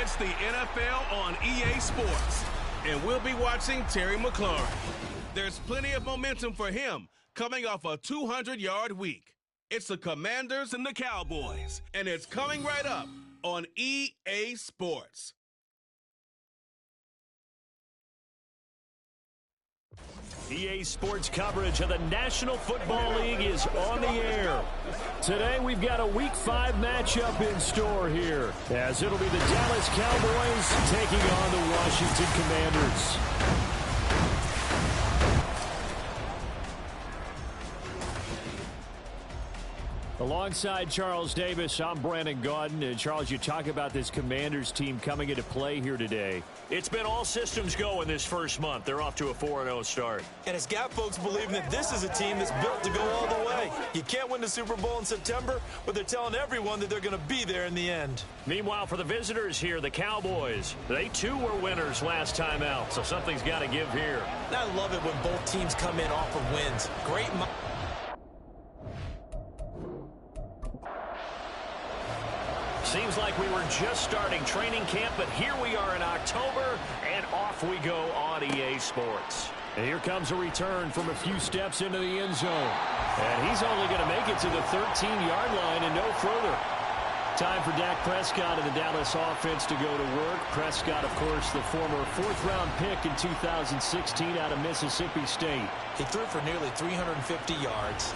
It's the NFL on EA Sports, and we'll be watching Terry McLaurin. There's plenty of momentum for him coming off a 200-yard week. It's the Commanders and the Cowboys, and it's coming right up on EA Sports. EA Sports coverage of the National Football League is on the air. Today we've got a Week 5 matchup in store here, as it'll be the Dallas Cowboys taking on the Washington Commanders. Alongside Charles Davis, I'm Brandon Gaudin. And Charles, you talk about this Commanders team coming into play here today. It's been all systems go in this first month. They're off to a 4-0 start. And it's got folks believing that this is a team that's built to go all the way. You can't win the Super Bowl in September, but they're telling everyone that they're going to be there in the end. Meanwhile, for the visitors here, the Cowboys, they too were winners last time out, so something's got to give here. And I love it when both teams come in off of wins. Great. Seems like we were just starting training camp, but here we are in October, and off we go on EA Sports. And here comes a return from a few steps into the end zone. And he's only going to make it to the 13-yard line and no further. Time for Dak Prescott and the Dallas offense to go to work. Prescott, of course, the former fourth-round pick in 2016 out of Mississippi State. He threw for nearly 350 yards.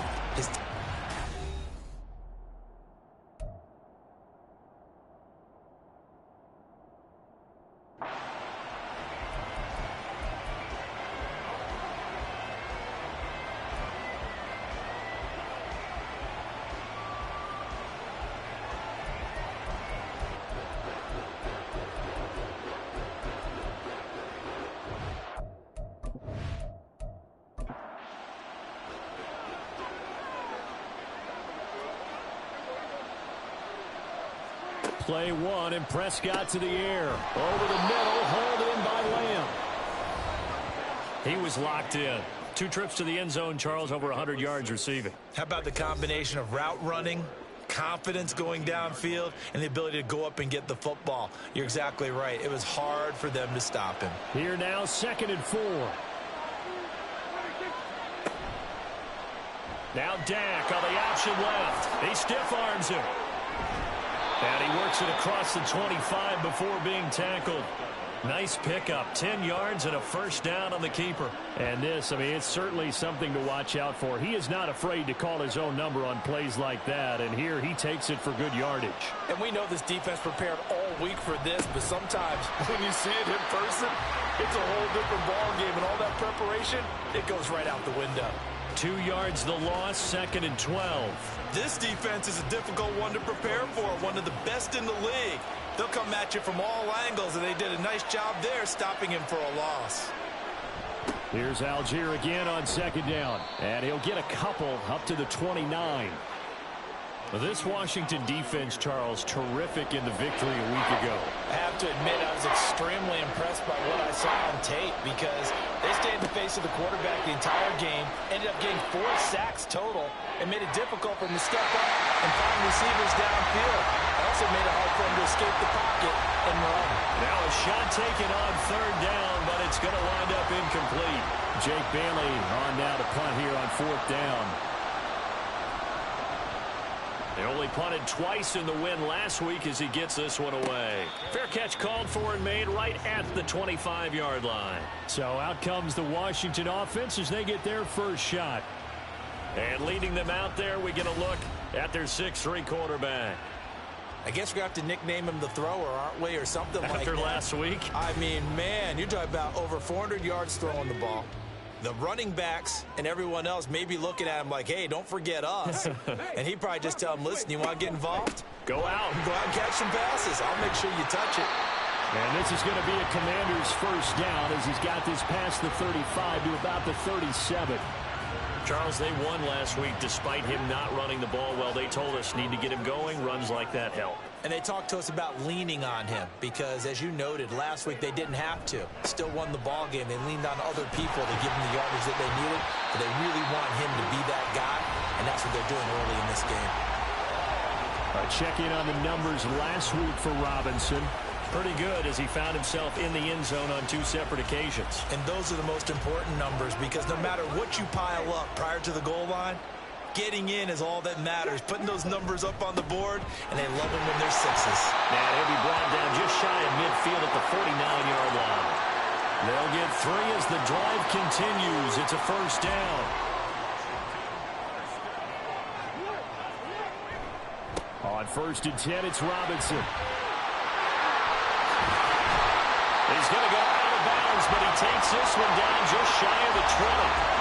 Play one, and Prescott to the air. Over the middle, hauled in by Lamb. He was locked in. 2 trips to the end zone, Charles, over 100 yards receiving. How about the combination of route running, confidence going downfield, and the ability to go up and get the football? You're exactly right. It was hard for them to stop him. Here now, 2nd and 4. Now Dak on the option left. He stiff arms him. And he works it across the 25 before being tackled. Nice pickup, 10 yards and a first down on the keeper. And this, I mean, it's certainly something to watch out for. He is not afraid to call his own number on plays like that, and here he takes it for good yardage. And we know this defense prepared all week for this, but sometimes when you see it in person, it's a whole different ball game, and all that preparation, it goes right out the window. 2 yards the loss, 2nd and 12. This defense is a difficult one to prepare for, one of the best in the league. They'll come at you from all angles, and they did a nice job there stopping him for a loss. Here's Algier again on 2nd down, and he'll get a couple up to the 29. This Washington defense, Charles, terrific in the victory a week ago. I have to admit, I was extremely impressed by what I saw on tape because they stayed in the face of the quarterback the entire game, ended up getting 4 sacks total, and made it difficult for him to step up and find receivers downfield. Also made it hard for him to escape the pocket and run. Now a shot taken on 3rd down, but it's going to wind up incomplete. Jake Bailey on now to punt here on 4th down. They only punted twice in the win last week as he gets this one away. Fair catch called for and made right at the 25-yard line. So out comes the Washington offense as they get their first shot. And leading them out there, we get a look at their 6'3" quarterback. I guess we're going to have to nickname him the thrower, aren't we, or something like that. After last week? I mean, man, you're talking about over 400 yards throwing the ball. The running backs and everyone else may be looking at him like, hey, don't forget us. And he'd probably just tell him, listen, you want to get involved? Go out. Go out and catch some passes. I'll make sure you touch it. And this is going to be a Commander's first down as he's got this past the 35 to about the 37. Charles, they won last week despite him not running the ball well. They told us need to get him going. Runs like that help. And they talked to us about leaning on him because, as you noted, last week they didn't have to. Still won the ball game. They leaned on other people to give them the yardage that they needed, but they really want him to be that guy, and that's what they're doing early in this game. A check-in on the numbers last week for Robinson. Pretty good as he found himself in the end zone on 2 separate occasions. And those are the most important numbers because no matter what you pile up prior to the goal line, getting in is all that matters. Putting those numbers up on the board, and they love them when they're sixes. Now he'll be brought down just shy of midfield at the 49-yard line. They'll get 3 as the drive continues. It's a first down. On 1st and 10, it's Robinson. He's going to go out of bounds, but he takes this one down just shy of the 20.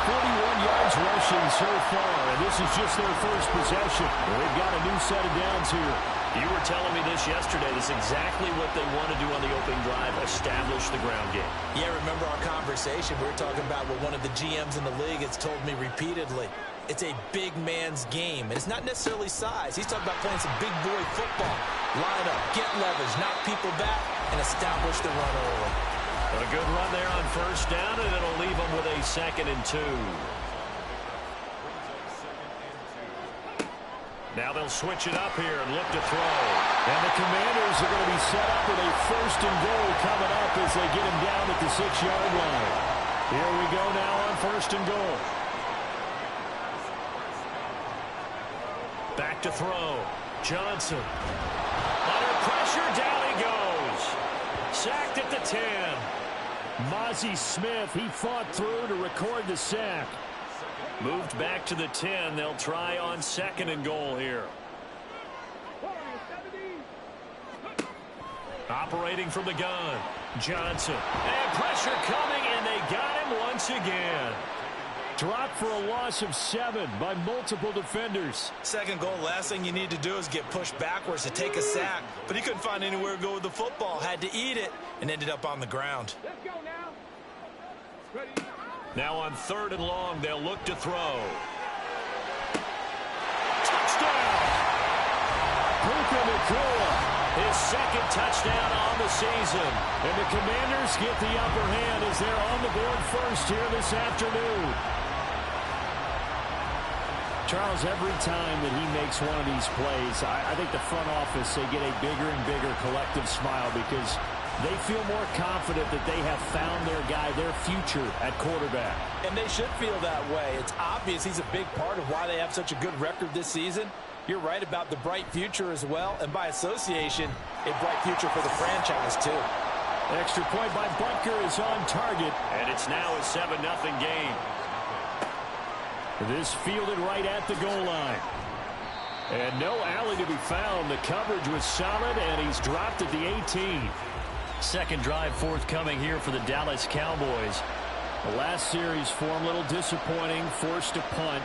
41 yards rushing so far, and this is just their first possession. They've got a new set of downs here. You were telling me this yesterday. This is exactly what they want to do on the opening drive, establish the ground game. Yeah, remember our conversation? We were talking about what one of the GMs in the league has told me repeatedly. It's a big man's game, and it's not necessarily size. He's talking about playing some big boy football. Line up, get leverage, knock people back, and establish the run early. A good run there on first down, and it'll leave them with a 2nd and 2. Now they'll switch it up here and look to throw. And the Commanders are going to be set up with a 1st and goal coming up as they get him down at the 6-yard line. Here we go now on 1st and goal. Back to throw. Johnson. Under pressure, down he goes. Sacked at the 10. Mozzie Smith, he fought through to record the sack. Moved back to the 10. They'll try on 2nd and goal here. Operating from the gun. Johnson. And pressure coming, and they got him once again. Dropped for a loss of 7 by multiple defenders. 2nd goal, last thing you need to do is get pushed backwards to take a sack. But he couldn't find anywhere to go with the football. Had to eat it and ended up on the ground. Let's go now. Ready. Now on 3rd and long, they'll look to throw. Touchdown! Puka Nacua, his 2nd touchdown on the season. And the Commanders get the upper hand as they're on the board first here this afternoon. Charles, every time that he makes one of these plays, I think the front office, they get a bigger and bigger collective smile because they feel more confident that they have found their guy, their future at quarterback. And they should feel that way. It's obvious he's a big part of why they have such a good record this season. You're right about the bright future as well, and by association, a bright future for the franchise too. Extra point by Butker is on target, and it's now a 7-0 game. This fielded right at the goal line. And no alley to be found. The coverage was solid, and he's dropped at the 18. 2nd drive forthcoming here for the Dallas Cowboys. The last series for him, a little disappointing, forced to punt.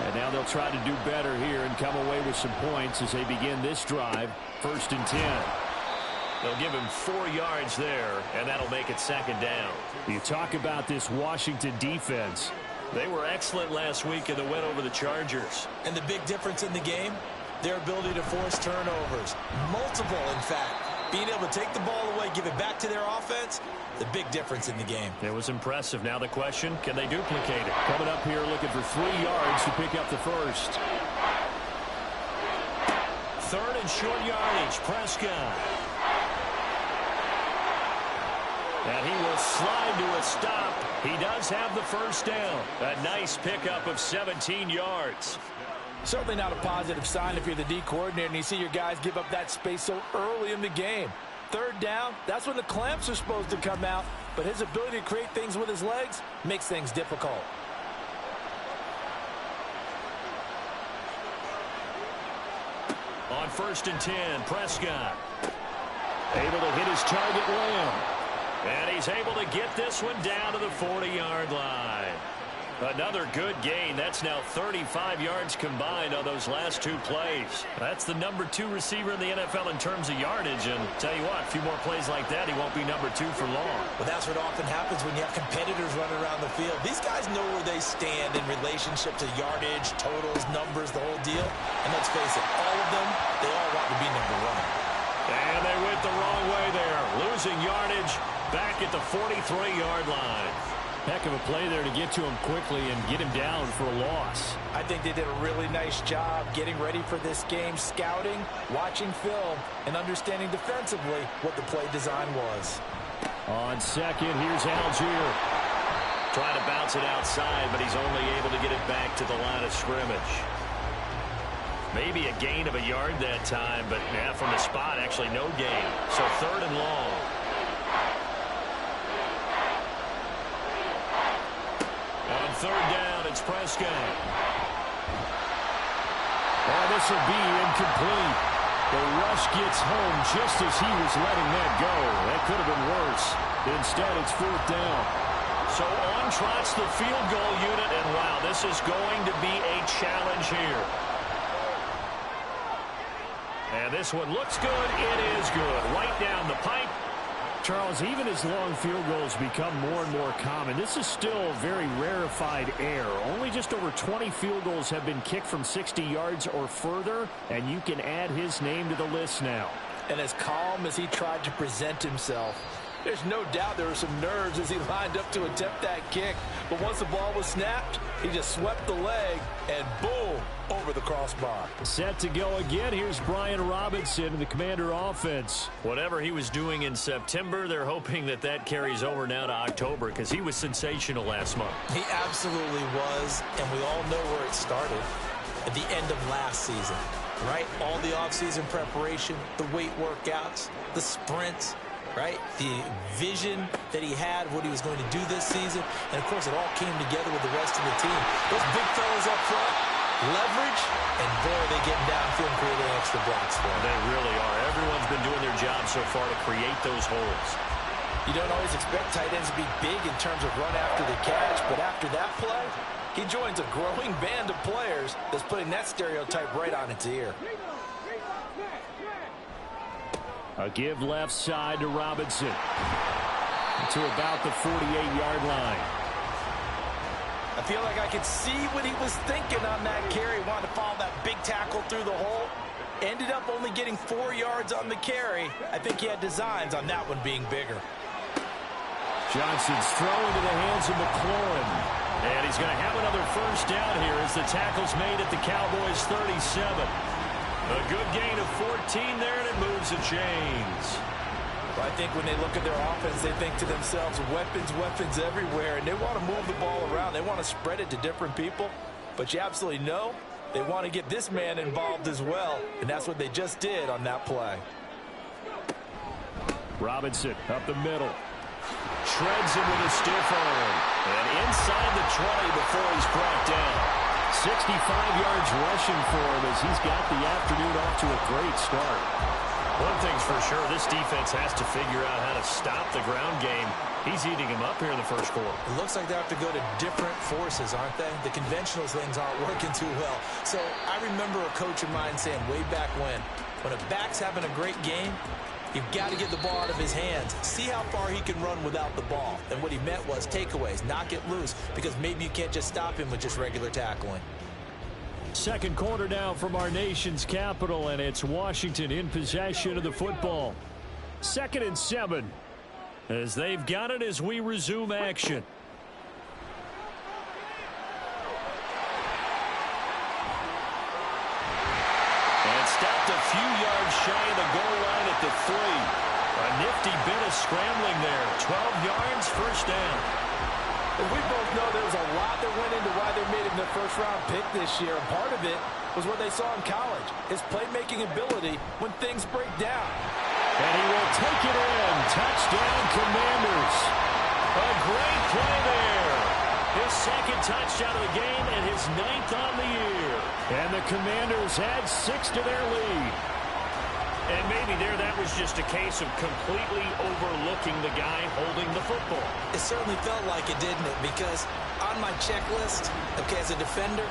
And now they'll try to do better here and come away with some points as they begin this drive. 1st and 10. They'll give him 4 yards there, and that'll make it 2nd down. You talk about this Washington defense. They were excellent last week in the win over the Chargers. And the big difference in the game, their ability to force turnovers. Multiple, in fact. Being able to take the ball away, give it back to their offense, the big difference in the game. It was impressive. Now the question, can they duplicate it? Coming up here looking for 3 yards to pick up the 1st. 3rd and short yardage, Prescott. And he will slide to a stop. He does have the 1st down. A nice pickup of 17 yards. Certainly not a positive sign if you're the D coordinator and you see your guys give up that space so early in the game. 3rd down, that's when the clamps are supposed to come out, but his ability to create things with his legs makes things difficult. On 1st and 10, Prescott. Able to hit his target, Lamb. And he's able to get this one down to the 40-yard line. Another good gain. That's now 35 yards combined on those last 2 plays. That's the number 2 receiver in the NFL in terms of yardage. And tell you what, a few more plays like that, he won't be number 2 for long. Well, that's what often happens when you have competitors running around the field. These guys know where they stand in relationship to yardage, totals, numbers, the whole deal. And let's face it, all of them, they all want to be number 1. And they went the wrong way there. Losing yardage back at the 43-yard line. Heck of a play there to get to him quickly and get him down for a loss. I think they did a really nice job getting ready for this game, scouting, watching film, and understanding defensively what the play design was. On second, here's Algier. Trying to bounce it outside, but he's only able to get it back to the line of scrimmage. Maybe a gain of a yard that time, but from the spot, actually no gain. So 3rd and long. On 3rd down, it's Prescott. Oh, this will be incomplete. The rush gets home just as he was letting that go. That could have been worse. Instead, it's 4th down. So on trots the field goal unit, and wow, this is going to be a challenge here. And this one looks good. It is good. Right down the pipe. Charles, even as long field goals become more and more common, this is still very rarefied air. Only just over 20 field goals have been kicked from 60 yards or further, and you can add his name to the list now. And as calm as he tried to present himself, there's no doubt there were some nerves as he lined up to attempt that kick. But once the ball was snapped, he just swept the leg and boom, over the crossbar. Set to go again. Here's Brian Robinson in the Commander offense. Whatever he was doing in September, they're hoping that that carries over now to October because he was sensational last month. He absolutely was, and we all know where it started at the end of last season, right? All the offseason preparation, the weight workouts, the sprints, right? The vision that he had, what he was going to do this season. And, of course, it all came together with the rest of the team. Those big fellas up front, leverage, and boy, they get downfield and creating extra blocks for them. They really are. Everyone's been doing their job so far to create those holes. You don't always expect tight ends to be big in terms of run after the catch, but after that play, he joins a growing band of players that's putting that stereotype right on its ear. A give left side to Robinson to about the 48-yard line. I feel like I could see what he was thinking on that carry. Wanted to follow that big tackle through the hole. Ended up only getting 4 yards on the carry. I think he had designs on that one being bigger. Johnson's throw into the hands of McLaurin. And he's going to have another first down here as the tackle's made at the Cowboys 37. A good gain of 14 there, and it moves the chains. Well, I think when they look at their offense, they think to themselves, weapons, weapons everywhere, and they want to move the ball around. They want to spread it to different people, but you absolutely know they want to get this man involved as well, and that's what they just did on that play. Robinson up the middle. Shreds him with a stiff arm. And inside the 20 before he's brought down. 65 yards rushing for him as he's got the afternoon off to a great start. One thing's for sure, this defense has to figure out how to stop the ground game. He's eating him up here in the first quarter. It looks like they have to go to different forces, aren't they? The conventional things aren't working too well. So I remember a coach of mine saying way back when a back's having a great game, you've got to get the ball out of his hands. See how far he can run without the ball. And what he meant was takeaways, knock it loose, because maybe you can't just stop him with just regular tackling. Second quarter now from our nation's capital, and it's Washington in possession of the football. 2nd and 7 as they've got it as we resume action. And stopped a few yards shy of the goal line at the 3. A nifty bit of scrambling there. 12 yards, first down. And we both know there was a lot that went into why they made him their first-round pick this year. And part of it was what they saw in college, his playmaking ability when things break down. And he will take it in. Touchdown, Commanders. A great play there. His second touchdown of the game and his 9th on the year. And the Commanders add 6 to their lead. And maybe there that was just a case of completely overlooking the guy holding the football. It certainly felt like it, didn't it? Because on my checklist, okay, as a defender,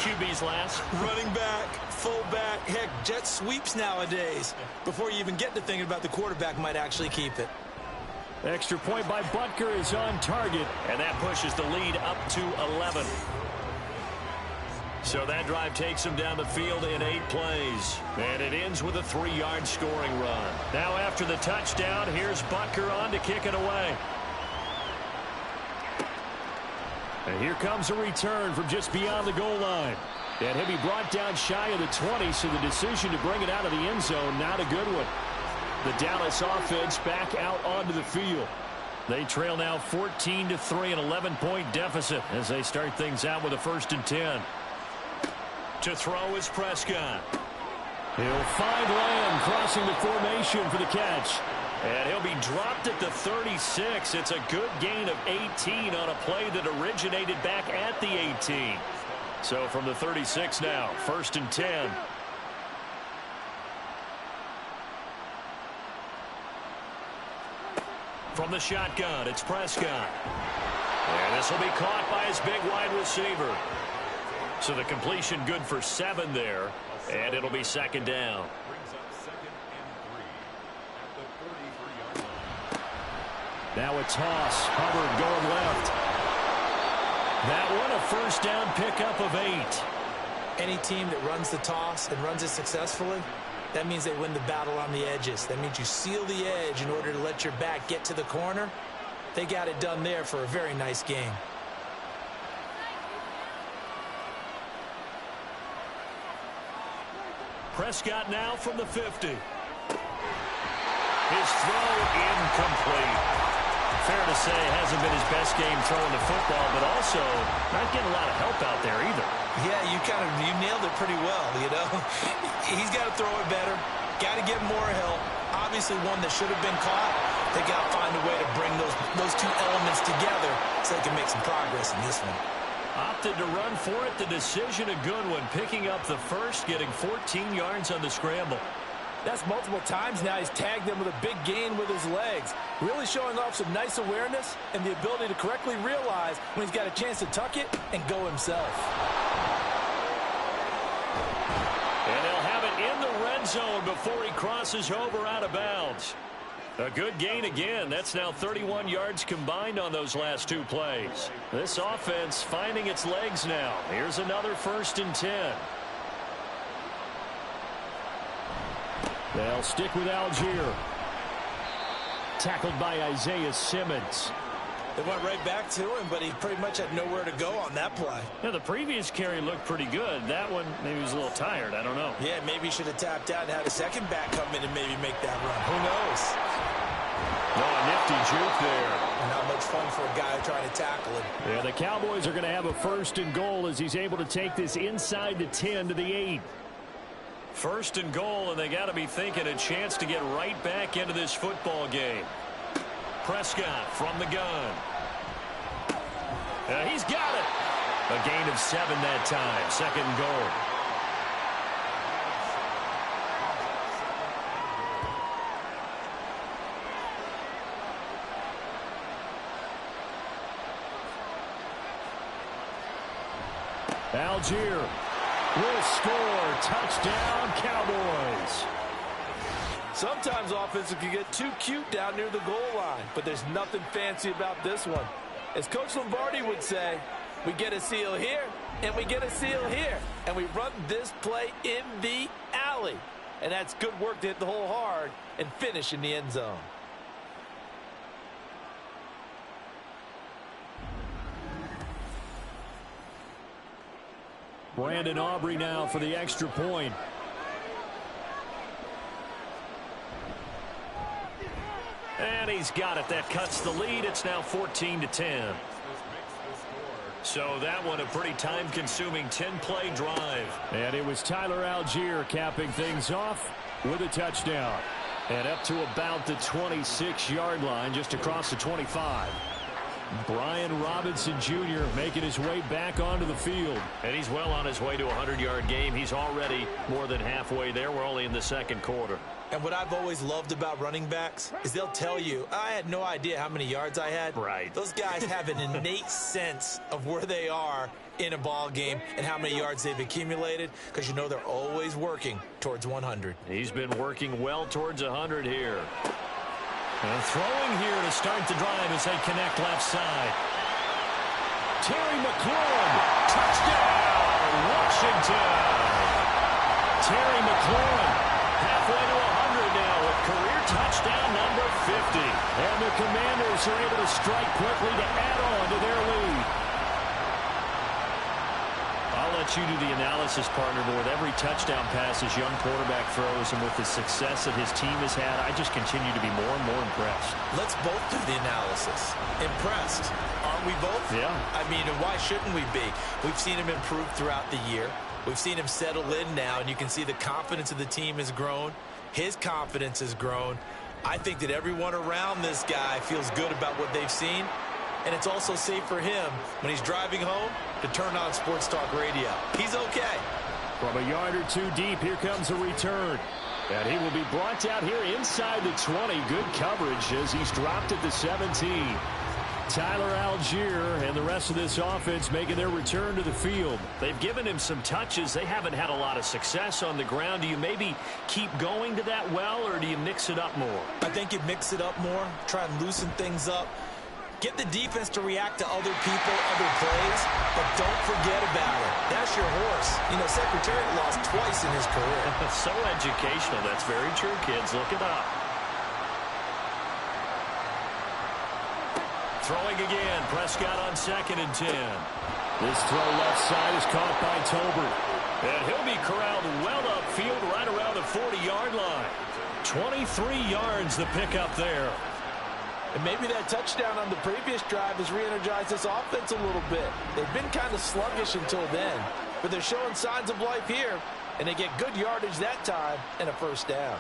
QB's last. running back, fullback, heck, jet sweeps nowadays. Before you even get to thinking about the quarterback might actually keep it. Extra point by Butker is on target. And that pushes the lead up to 11. So that drive takes him down the field in 8 plays. And it ends with a 3-yard scoring run. Now after the touchdown, here's Butker on to kick it away. And here comes a return from just beyond the goal line. And he'll be brought down shy of the 20, so the decision to bring it out of the end zone, not a good one. The Dallas offense back out onto the field. They trail now 14-3, an 11-point deficit as they start things out with a 1st and 10. To throw is Prescott. He'll find Lamb crossing the formation for the catch. And he'll be dropped at the 36. It's a good gain of 18 on a play that originated back at the 18. So from the 36 now, 1st and 10. From the shotgun, it's Prescott. And this will be caught by his big wide receiver. So the completion good for 7 there. And it'll be 2nd down. Now a toss. Hubbard going left. That one a 1st down pickup of 8. Any team that runs the toss and runs it successfully, that means they win the battle on the edges. That means you seal the edge in order to let your back get to the corner. They got it done there for a very nice game. Prescott now from the 50. His throw incomplete. Fair to say, hasn't been his best game throwing the football, but also not getting a lot of help out there either. Yeah, you nailed it pretty well, you know. He's got to throw it better. Got to get more help. Obviously one that should have been caught. They got to find a way to bring those two elements together so they can make some progress in this one. Opted to run for it. The decision a good one. Picking up the 1st, getting 14 yards on the scramble. That's multiple times now. He's tagged them with a big gain with his legs. Really showing off some nice awareness and the ability to correctly realize when he's got a chance to tuck it and go himself. And they'll have it in the red zone before he crosses over out of bounds. A good gain again. That's now 31 yards combined on those last 2 plays. This offense finding its legs now. Here's another 1st and 10. They'll stick with Algier. Tackled by Isaiah Simmons. They went right back to him, but he pretty much had nowhere to go on that play. Yeah, the previous carry looked pretty good. That one, maybe he was a little tired. I don't know. Yeah, maybe he should have tapped out and had a second back come in and maybe make that run. Who knows? No, a nifty juke there. Not much fun for a guy trying to tackle him. Yeah, the Cowboys are going to have a 1st and goal as he's able to take this inside the 10 to the 8. 1st and goal, and they got to be thinking a chance to get right back into this football game. Prescott from the gun. He's got it. A gain of 7 that time. 2nd and goal. Algier will score. Touchdown, Cowboys. Sometimes offenses can get too cute down near the goal line, but there's nothing fancy about this one. As Coach Lombardi would say, we get a seal here, and we get a seal here, and we run this play in the alley. And that's good work to hit the hole hard and finish in the end zone. Brandon Aubrey now for the extra point. And he's got it. That cuts the lead. It's now 14-10. So that one a pretty time-consuming 10-play drive. And it was Tyler Algier capping things off with a touchdown. And up to about the 26-yard line, just across the 25. Brian Robinson Jr. making his way back onto the field. And he's well on his way to a 100-yard game. He's already more than halfway there. We're only in the 2nd quarter. And what I've always loved about running backs is they'll tell you, I had no idea how many yards I had. Right. Those guys have an innate sense of where they are in a ball game and how many yards they've accumulated, because you know they're always working towards 100. He's been working well towards 100 here. And throwing here to start the drive as they connect left side. Terry McLaurin, touchdown, Washington. Terry McLaurin, halfway to 100 now with career touchdown number 50. And the Commanders are able to strike quickly to add on to their lead. let you do the analysis, partner, but with every touchdown pass this young quarterback throws and with the success that his team has had, I just continue to be more and more impressed. Let's both do the analysis. Impressed. Aren't we both? Yeah. I mean, and why shouldn't we be? We've seen him improve throughout the year. We've seen him settle in now, and you can see the confidence of the team has grown. His confidence has grown. I think that everyone around this guy feels good about what they've seen. And it's also safe for him when he's driving home to turn on Sports Talk Radio. He's okay. From a yard or two deep, here comes a return. And he will be brought down here inside the 20. Good coverage as he's dropped at the 17. Tyler Algier and the rest of this offense making their return to the field. They've given him some touches. They haven't had a lot of success on the ground. Do you maybe keep going to that well, or do you mix it up more? I think you mix it up more, try and loosen things up. Get the defense to react to other people, other plays, but don't forget about it. That's your horse. You know, Secretariat lost twice in his career. So educational. That's very true, kids. Look it up. Throwing again. Prescott on 2nd and 10. This throw left side is caught by Tolbert. And he'll be corralled well upfield right around the 40-yard line. 23 yards the pickup there. And maybe that touchdown on the previous drive has re-energized this offense a little bit. They've been kind of sluggish until then, but they're showing signs of life here, and they get good yardage that time and a first down.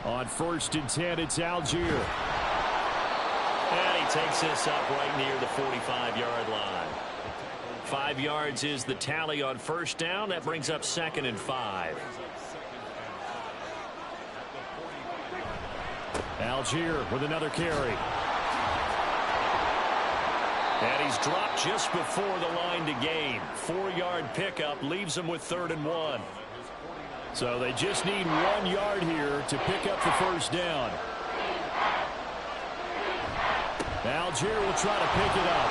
On 1st and 10, it's Algier. And he takes this up right near the 45-yard line. 5 yards is the tally on 1st down. That brings up 2nd and 5. Algier with another carry. And he's dropped just before the line to gain. 4-yard pickup leaves him with 3rd and 1. So they just need 1 yard here to pick up the first down. Algier will try to pick it up.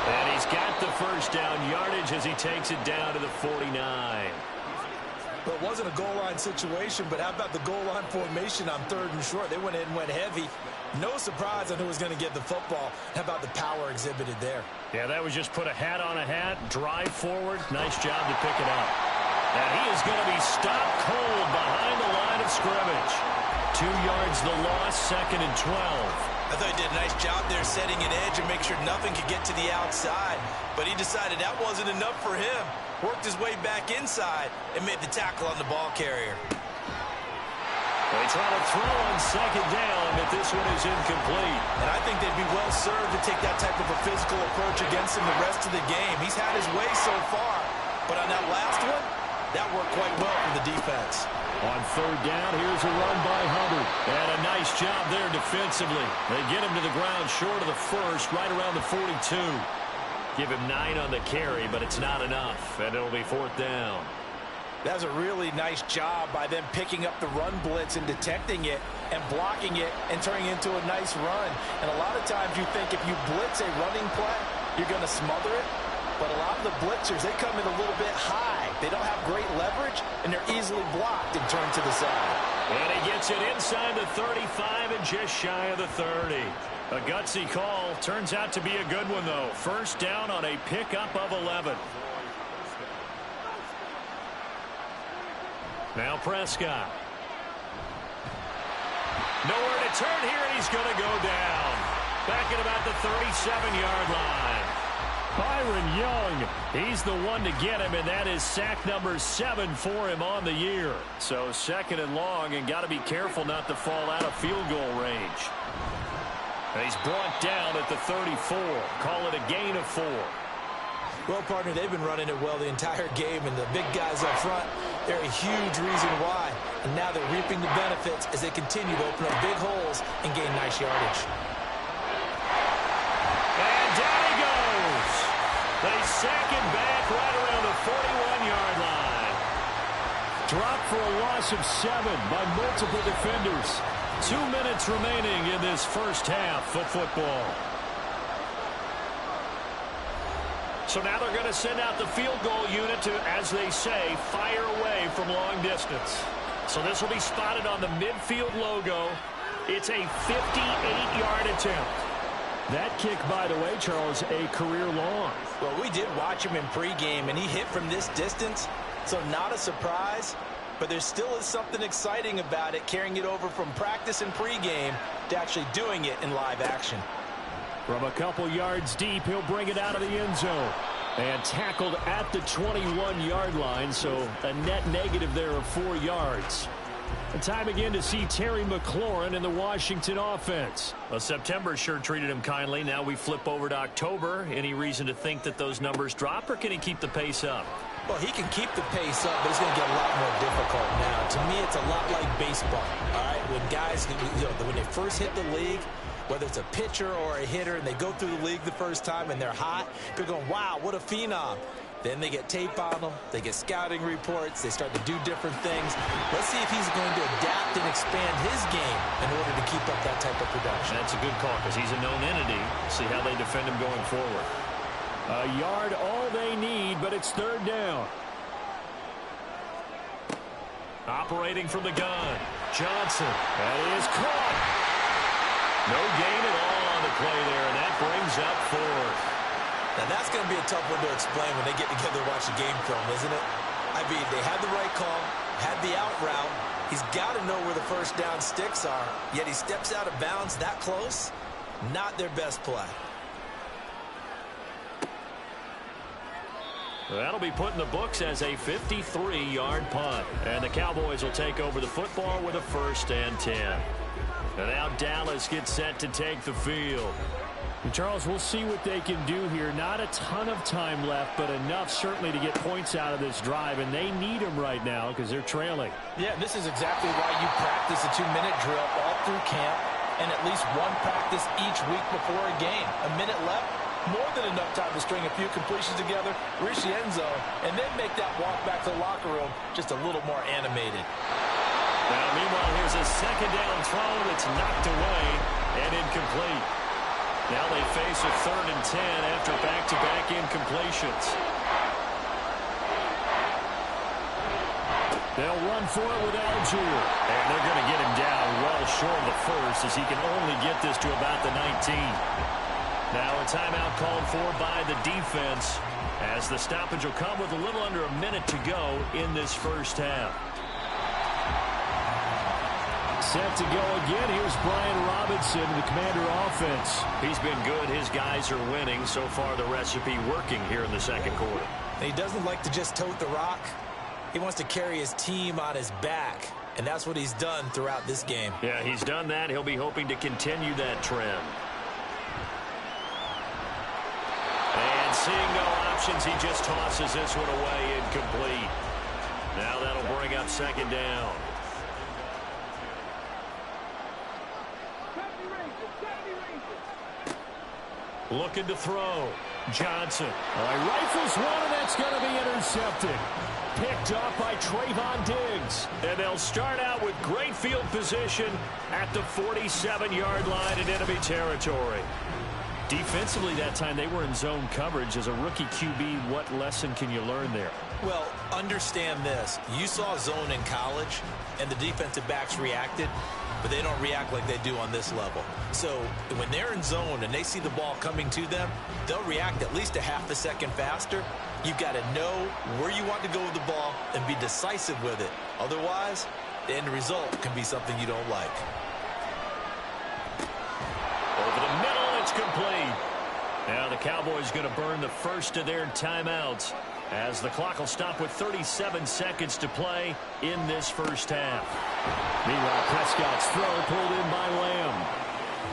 And he's got the first down yardage as he takes it down to the 49. Well, it wasn't a goal line situation, but how about the goal line formation on 3rd and short? They went in and went heavy. No surprise on who was going to get the football. How about the power exhibited there? Yeah, that was just put a hat on a hat, drive forward. Nice job to pick it up. And he is going to be stopped cold behind the line of scrimmage. 2 yards the loss, 2nd and 12. I thought he did a nice job there setting an edge and make sure nothing could get to the outside. But he decided that wasn't enough for him. Worked his way back inside and made the tackle on the ball carrier. They try to throw on 2nd down, but this one is incomplete. And I think they'd be well served to take that type of a physical approach against him the rest of the game. He's had his way so far. But on that last one, that worked quite well for the defense. On 3rd down, here's a run by Hubbard. And a nice job there defensively. They get him to the ground short of the first, right around the 42. Give him 9 on the carry, but it's not enough, and it'll be 4th down. That's a really nice job by them picking up the run blitz and detecting it and blocking it and turning it into a nice run. And a lot of times you think if you blitz a running play, you're going to smother it. But a lot of the blitzers, they come in a little bit high. They don't have great leverage, and they're easily blocked and turned to the side. And he gets it inside the 35 and just shy of the 30. A gutsy call. Turns out to be a good one, though. First down on a pickup of 11. Now Prescott. Nowhere to turn here, and he's going to go down. Back at about the 37-yard line. Byron Young, he's the one to get him, and that is sack number 7 for him on the year. So 2nd and long, and got to be careful not to fall out of field goal range. And he's brought down at the 34. Call it a gain of 4. Well, partner, they've been running it well the entire game, and the big guys up front, they're a huge reason why. And now they're reaping the benefits as they continue to open up big holes and gain nice yardage. And down he goes. They sack him back right around the 41-yard line. Dropped for a loss of 7 by multiple defenders. 2 minutes remaining in this first half of football. So now they're going to send out the field goal unit to, as they say, fire away from long distance. So this will be spotted on the midfield logo. It's a 58-yard attempt. That kick, by the way, Charles, a career long. Well, we did watch him in pregame, and he hit from this distance, so not a surprise. But there still is something exciting about it, carrying it over from practice and pregame to actually doing it in live action. From a couple yards deep, he'll bring it out of the end zone. And tackled at the 21-yard line, so a net negative there of 4 yards. And time again to see Terry McLaurin in the Washington offense. Well, September sure treated him kindly. Now we flip over to October. Any reason to think that those numbers drop, or can he keep the pace up? Well, he can keep the pace up, but it's going to get a lot more difficult now. To me, it's a lot like baseball. All right, when guys, when they first hit the league, whether it's a pitcher or a hitter, and they go through the league the first time and they're hot, people are going, wow, what a phenom. Then they get tape on them, they get scouting reports, they start to do different things. Let's see if he's going to adapt and expand his game in order to keep up that type of production. That's a good call because he's a known entity. See how they defend him going forward. A yard all they need, but it's 3rd down. Operating from the gun, Johnson. That is caught. No gain at all on the play there, and that brings up 4th. Now, that's going to be a tough one to explain when they get together and watch the game film, isn't it? I mean, they had the right call, had the out route. He's got to know where the first down sticks are, yet he steps out of bounds that close. Not their best play. That'll be put in the books as a 53-yard punt. And the Cowboys will take over the football with a 1st and 10. And now Dallas gets set to take the field. And Charles, we'll see what they can do here. Not a ton of time left, but enough certainly to get points out of this drive. And they need them right now because they're trailing. Yeah, this is exactly why you practice a 2-minute drill all through camp and at least one practice each week before a game. A minute left, more than enough time to string a few completions together, reach the end zone, and then make that walk back to the locker room just a little more animated. Now, meanwhile, here's a 2nd down throw that's knocked away and incomplete. Now they face a 3rd and 10 after back-to-back incompletions. They'll run for it with Algier. And they're going to get him down well short of the 1st as he can only get this to about the 19. Now a timeout called for by the defense as the stoppage will come with a little under a minute to go in this 1st half. Set to go again. Here's Brian Robinson, the Commander offense. He's been good. His guys are winning. So far, the recipe working here in the 2nd quarter. He doesn't like to just tote the rock. He wants to carry his team on his back, and that's what he's done throughout this game. Yeah, he's done that. He'll be hoping to continue that trend. And seeing no options, he just tosses this one away incomplete. Now that'll bring up 2nd down. Looking to throw. Johnson. Rifles one, and that's going to be intercepted. Picked up by Trayvon Diggs. And they'll start out with great field position at the 47-yard line in enemy territory. Defensively that time, they were in zone coverage. As a rookie QB, what lesson can you learn there? Well, understand this. You saw zone in college, and the defensive backs reacted, but they don't react like they do on this level. So when they're in zone and they see the ball coming to them, they'll react at least a half a second faster. You've got to know where you want to go with the ball and be decisive with it. Otherwise, the end result can be something you don't like. Over the middle, it's complete. Now the Cowboys going to burn the 1st of their timeouts as the clock will stop with 37 seconds to play in this 1st half. Meanwhile, Prescott's throw pulled in by Lamb.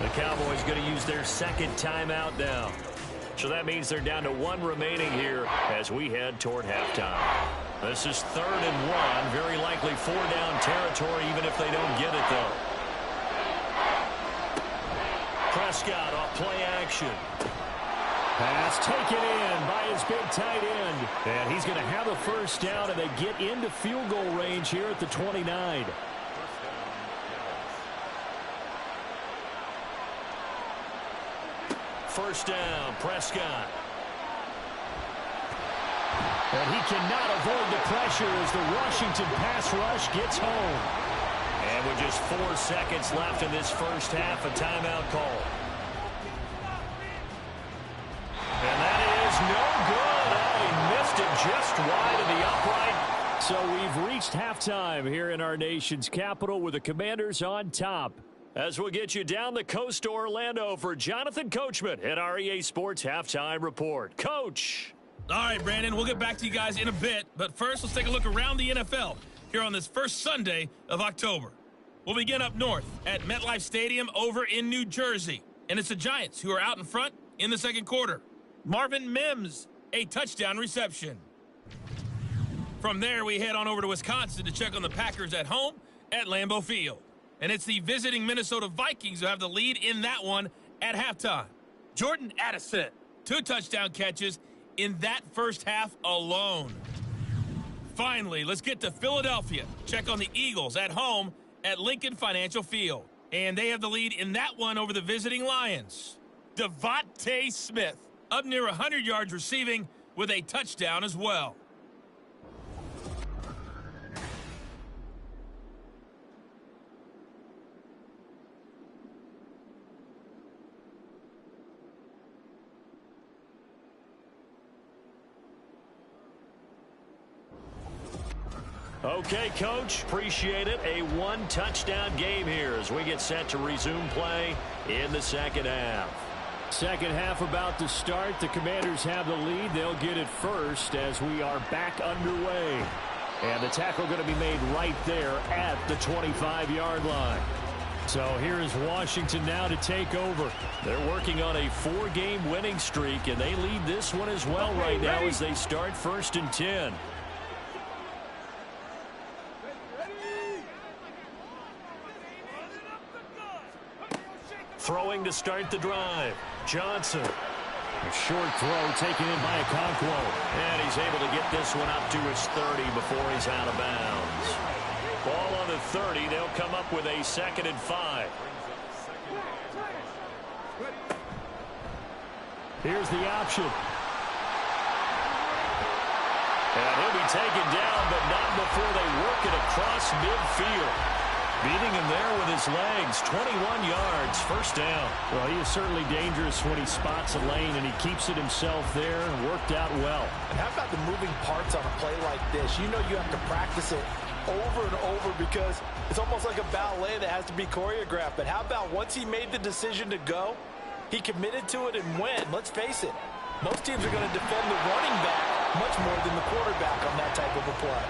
The Cowboys going to use their 2nd timeout now. So that means they're down to 1 remaining here as we head toward halftime. This is 3rd and 1. Very likely 4-down territory even if they don't get it, though. Prescott off play action. Pass taken in by his big tight end. And he's going to have a 1st down, and they get into field goal range here at the 29. First down, Prescott. And he cannot avoid the pressure as the Washington pass rush gets home. And with just 4 seconds left in this 1st half, a timeout call. is no good. Oh, he missed it just wide of the upright. So we've reached halftime here in our nation's capital with the Commanders on top. As we'll get you down the coast to Orlando for Jonathan Coachman at our EA Sports Halftime Report. Coach. All right, Brandon, we'll get back to you guys in a bit. But first, let's take a look around the NFL here on this first Sunday of October. We'll begin up north at MetLife Stadium over in New Jersey. And it's the Giants who are out in front in the second quarter. Marvin Mims, a touchdown reception. From there, we head on over to Wisconsin to check on the Packers at home at Lambeau Field. And it's the visiting Minnesota Vikings who have the lead in that one at halftime. Jordan Addison, 2 touchdown catches in that first half alone. Finally, let's get to Philadelphia. Check on the Eagles at home at Lincoln Financial Field. And they have the lead in that one over the visiting Lions. Devontae Smith, up near 100 yards receiving with a touchdown as well. Okay, Coach, appreciate it. A 1-touchdown game here as we get set to resume play in the second half. Second half about to start. The Commanders have the lead. They'll get it first as we are back underway. And the tackle going to be made right there at the 25-yard line. So here is Washington now to take over. They're working on a 4-game winning streak, and they lead this one as well right now as they start 1st and 10. Throwing to start the drive. Johnson. A short throw taken in by Okonkwo. And he's able to get this one up to his 30 before he's out of bounds. Ball on the 30. They'll come up with a 2nd and 5. Here's the option. And he'll be taken down, but not before they work it across midfield. Beating him there with his legs, 21 yards, 1st down. Well, he is certainly dangerous when he spots a lane, and he keeps it himself there and worked out well. And how about the moving parts on a play like this? You know you have to practice it over and over because it's almost like a ballet that has to be choreographed. But how about once he made the decision to go, he committed to it and went. Let's face it, most teams are going to defend the running back much more than the quarterback on that type of a play.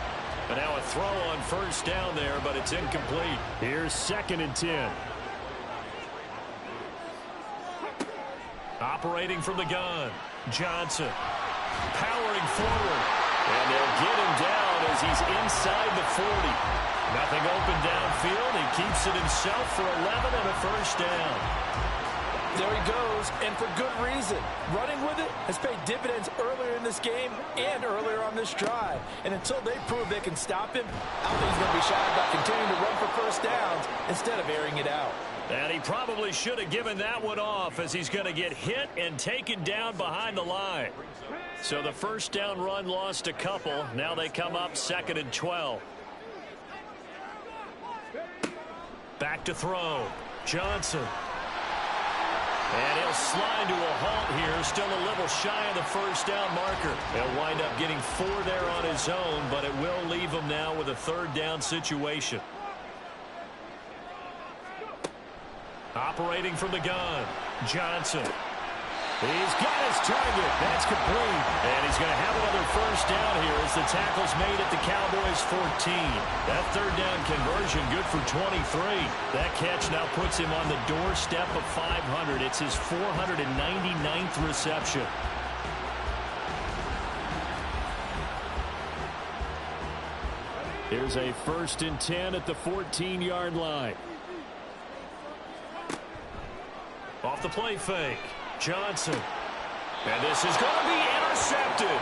And now a throw on 1st down there, but it's incomplete. Here's 2nd and 10. Operating from the gun. Johnson. Powering forward. And they'll get him down as he's inside the 40. Nothing open downfield. He keeps it himself for 11 and a 1st down. There he goes, and for good reason. Running with it has paid dividends earlier in this game and earlier on this drive. And until they prove they can stop him, I don't think he's going to be shy about continuing to run for 1st downs instead of airing it out. And he probably should have given that one off as he's going to get hit and taken down behind the line. So the 1st down run lost a couple. Now they come up 2nd and 12. Back to throw. Johnson. And he'll slide to a halt here, still a little shy of the 1st down marker. He'll wind up getting 4 there on his own, but it will leave him now with a 3rd down situation. Operating from the gun, Johnson. He's got his target. That's complete. And he's going to have another 1st down here as the tackle's made at the Cowboys 14. That 3rd down conversion good for 23. That catch now puts him on the doorstep of 500. It's his 499th reception. Here's a 1st and 10 at the 14-yard line. Off the play fake. Johnson. And this is going to be intercepted.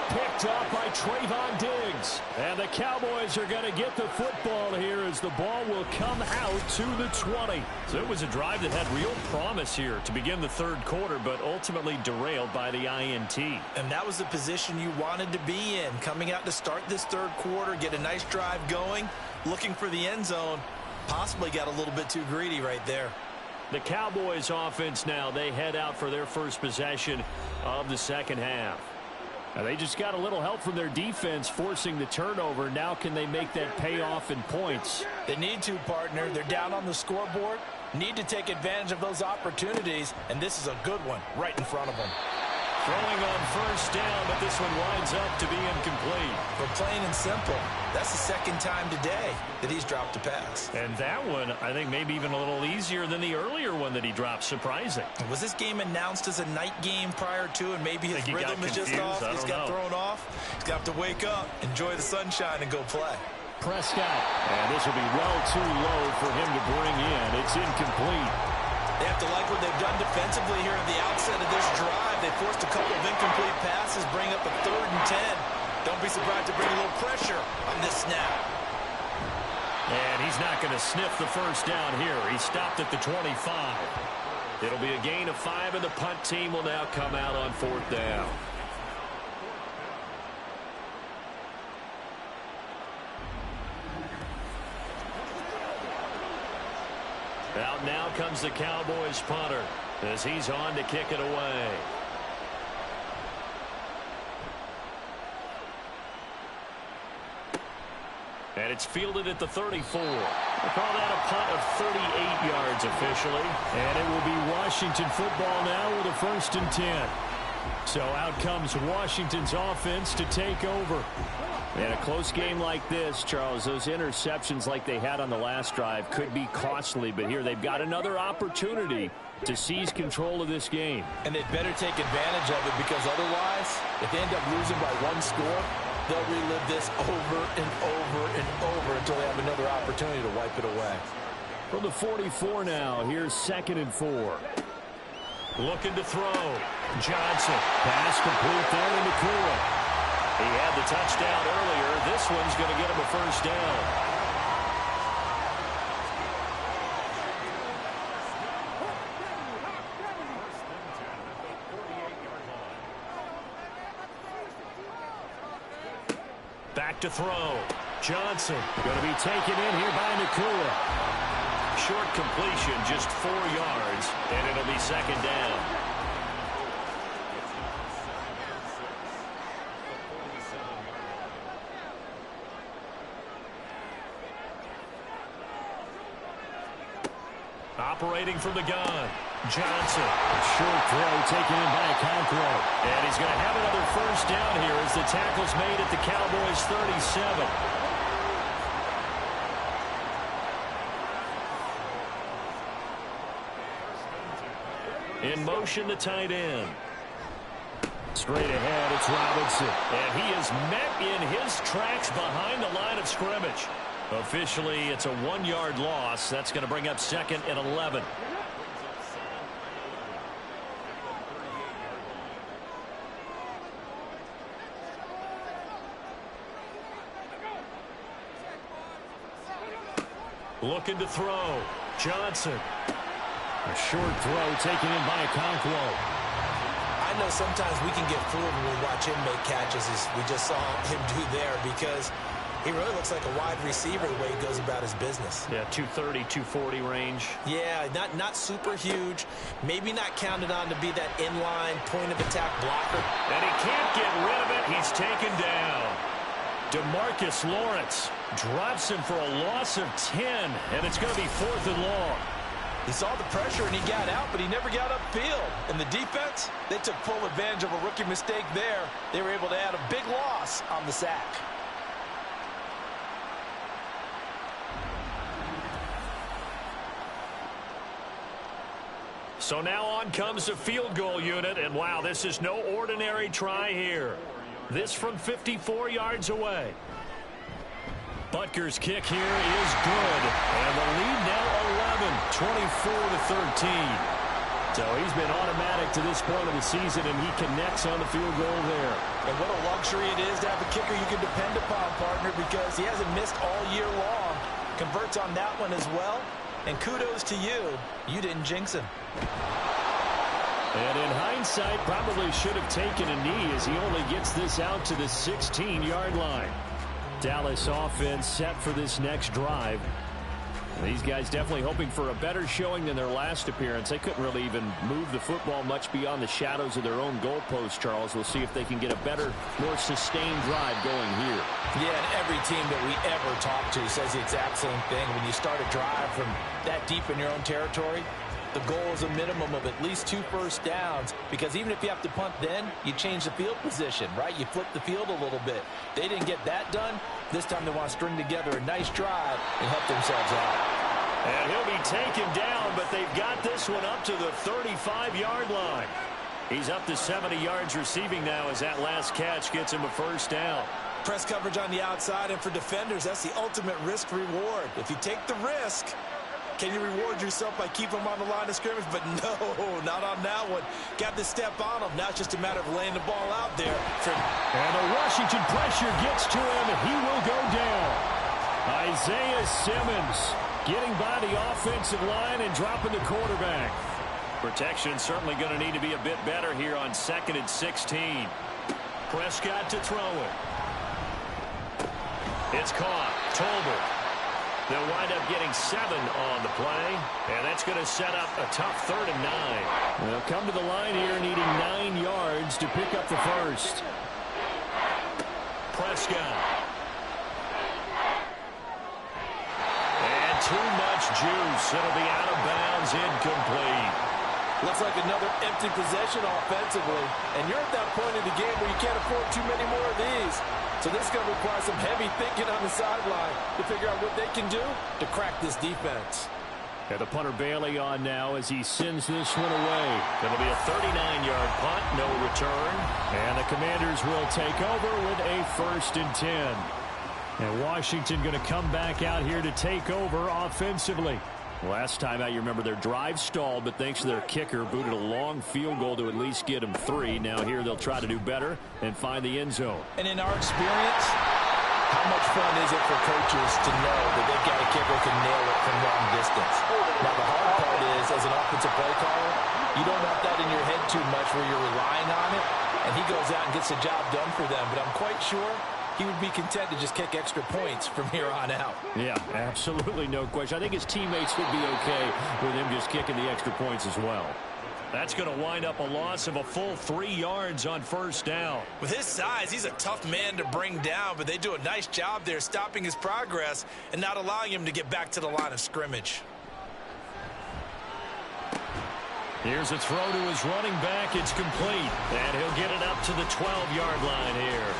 Picked off by Trayvon Diggs. And the Cowboys are going to get the football here as the ball will come out to the 20. So it was a drive that had real promise here to begin the 3rd quarter, but ultimately derailed by the INT. And that was the position you wanted to be in. Coming out to start this 3rd quarter, get a nice drive going, looking for the end zone. Possibly got a little bit too greedy right there. The Cowboys offense now, they head out for their first possession of the second half. Now they just got a little help from their defense forcing the turnover. Now can they make that pay off in points? They need to, partner. They're down on the scoreboard. Need to take advantage of those opportunities, and this is a good one right in front of them. Throwing on first down, but this one winds up to be incomplete. But plain and simple, that's the second time today that he's dropped a pass. And that one, I think, maybe even a little easier than the earlier one that he dropped. Surprising. Was this game announced as a night game prior to, and maybe his rhythm is just off? He's got thrown off. He's got to wake up, enjoy the sunshine, and go play. Prescott. And this will be well too low for him to bring in. It's incomplete. They have to like what they've done defensively here at the outset of this drive. They forced a couple of incomplete passes, bring up a 3rd and 10. Don't be surprised to bring a little pressure on this snap. And he's not going to sniff the first down here. He stopped at the 25. It'll be a gain of 5, and the punt team will now come out on 4th down. Out now comes the Cowboys punter as he's on to kick it away. And it's fielded at the 34. We'll call that a punt of 38 yards officially. And it will be Washington football now with a 1st and 10. So out comes Washington's offense to take over. In a close game like this, Charles, those interceptions like they had on the last drive could be costly, but here they've got another opportunity to seize control of this game. And they'd better take advantage of it, because otherwise, if they end up losing by 1 score, they'll relive this over and over and over until they have another opportunity to wipe it away. From the 44 now, here's 2nd and 4. Looking to throw. Johnson. Pass complete there to Nakua. He had the touchdown earlier. This one's going to get him a 1st down. Back to throw. Johnson going to be taken in here by Nakua. Short completion, just 4 yards, and it'll be 2nd down. Operating from the gun. Johnson. Short throw taken in by Okonkwo. And he's going to have another 1st down here as the tackle's made at the Cowboys 37. In motion, the tight end. Straight ahead, it's Robinson. And he is met in his tracks behind the line of scrimmage. Officially, it's a 1-yard loss. That's going to bring up 2nd and 11. Looking to throw. Johnson. A short throw taken in by Okonkwo. I know sometimes we can get fooled when we watch him make catches, as we just saw him do there, because he really looks like a wide receiver the way he goes about his business. Yeah, 230, 240 range. Yeah, not super huge. Maybe not counted on to be that inline point-of-attack blocker. And he can't get rid of it. He's taken down. DeMarcus Lawrence drops him for a loss of 10, and it's going to be 4th and long. He saw the pressure and he got out, but he never got upfield. And the defense, they took full advantage of a rookie mistake there. They were able to add a big loss on the sack. So now on comes the field goal unit, and wow, this is no ordinary try here. This from 54 yards away. Butker's kick here is good, and the lead now 11, 24-13. So he's been automatic to this point of the season, and he connects on the field goal there. And what a luxury it is to have a kicker you can depend upon, partner, because he hasn't missed all year long. Converts on that one as well. And kudos to you. You didn't jinx him. And in hindsight, probably should have taken a knee as he only gets this out to the 16-yard line. Dallas offense set for this next drive. These guys definitely hoping for a better showing than their last appearance. They couldn't really even move the football much beyond the shadows of their own goalpost, Charles. We'll see if they can get a better, more sustained drive going here. Yeah, and every team that we ever talk to says the exact same thing. When you start a drive from that deep in your own territory, the goal is a minimum of at least 2 first downs, because even if you have to punt then, you change the field position, right? You flip the field a little bit. They didn't get that done. This time they want to string together a nice drive and help themselves out. And he'll be taken down, but they've got this one up to the 35-yard line. He's up to 70 yards receiving now as that last catch gets him a first down. Press coverage on the outside, and for defenders, that's the ultimate risk-reward. If you take the risk, can you reward yourself by keeping them on the line of scrimmage? But no, not on that one. Got to step on them. Now it's just a matter of laying the ball out there. And the Washington pressure gets to him, and he will go down. Isaiah Simmons getting by the offensive line and dropping the quarterback. Protection certainly going to need to be a bit better here on 2nd and 16. Prescott to throw it. It's caught. Tolbert. They'll wind up getting 7 on the play, and that's going to set up a tough 3rd and 9. They'll come to the line here needing 9 yards to pick up the first. Prescott. And too much juice. It'll be out of bounds, incomplete. Looks like another empty possession offensively, and you're at that point in the game where you can't afford too many more of these. So this is going to require some heavy thinking on the sideline to figure out what they can do to crack this defense. And the punter Bailey on now as he sends this one away. It'll be a 39-yard punt, no return. And the Commanders will take over with a 1st and 10. And Washington going to come back out here to take over offensively. Last time out, you remember their drive stalled, but thanks to their kicker, booted a long field goal to at least get them 3. Now here they'll try to do better and find the end zone. And in our experience, how much fun is it for coaches to know that they've got a kicker who can nail it from long distance? Now the hard part is, as an offensive play caller, you don't want that in your head too much where you're relying on it, and he goes out and gets the job done for them. But I'm quite sure he would be content to just kick extra points from here on out. Yeah, absolutely no question. I think his teammates would be okay with him just kicking the extra points as well. That's going to wind up a loss of a full 3 yards on 1st down. With his size, he's a tough man to bring down, but they do a nice job there stopping his progress and not allowing him to get back to the line of scrimmage. Here's a throw to his running back. It's complete. And he'll get it up to the 12-yard line here.